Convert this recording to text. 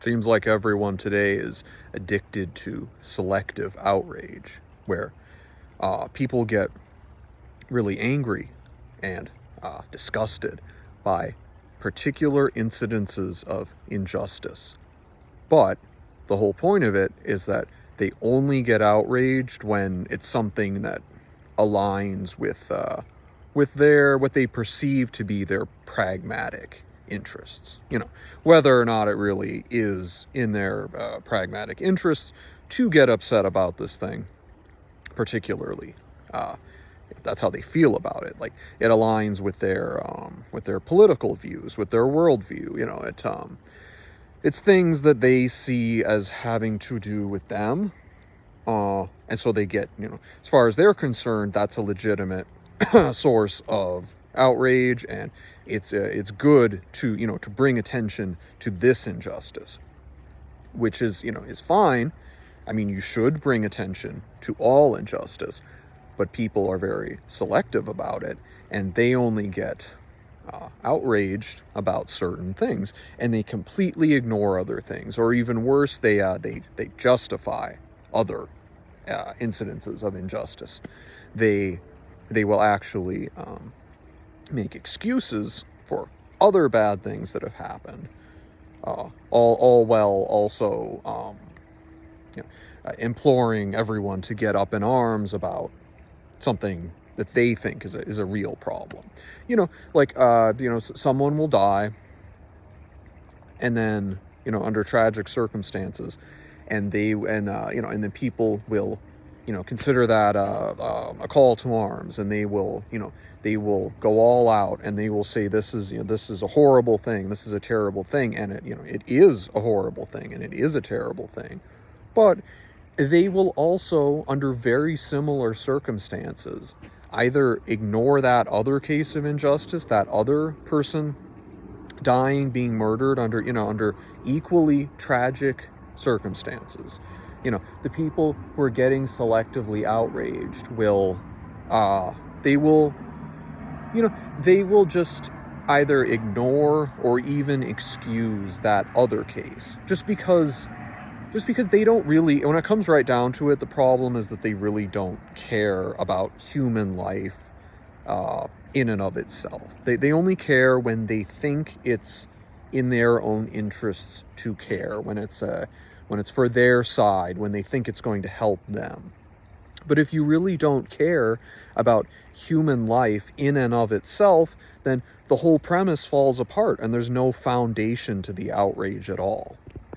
Seems like everyone today is addicted to selective outrage, where people get really angry and disgusted by particular incidences of injustice. But the whole point of it is that they only get outraged when it's something that aligns with their what they perceive to be their pragmatic interests. Whether or not it really is in their pragmatic interests to get upset about this thing, particularly. That's how they feel about it. Like, it aligns with their political views, with their worldview. It's things that they see as having to do with them, and so they get, as far as they're concerned, that's a legitimate source of outrage, and it's good to bring attention to this injustice, which is fine. I mean, you should bring attention to all injustice, but people are very selective about it, and they only get outraged about certain things, and they completely ignore other things, or even worse, they justify other incidences of injustice. They will actually make excuses for other bad things that have happened, all while also imploring everyone to get up in arms about something that they think is a real problem. Someone will die, and then under tragic circumstances, and then people will consider that a call to arms, and they will go all out, and they will say this is a horrible thing, this is a terrible thing, and it is a horrible thing, and it is a terrible thing. But they will also, under very similar circumstances, either ignore that other case of injustice, that other person dying, being murdered under equally tragic circumstances. The people who are getting selectively outraged will just either ignore or even excuse that other case, just because they don't really, when it comes right down to it, the problem is that they really don't care about human life in and of itself. They only care when they think it's in their own interests to care, when it's for their side, when they think it's going to help them. But if you really don't care about human life in and of itself, then the whole premise falls apart, and there's no foundation to the outrage at all.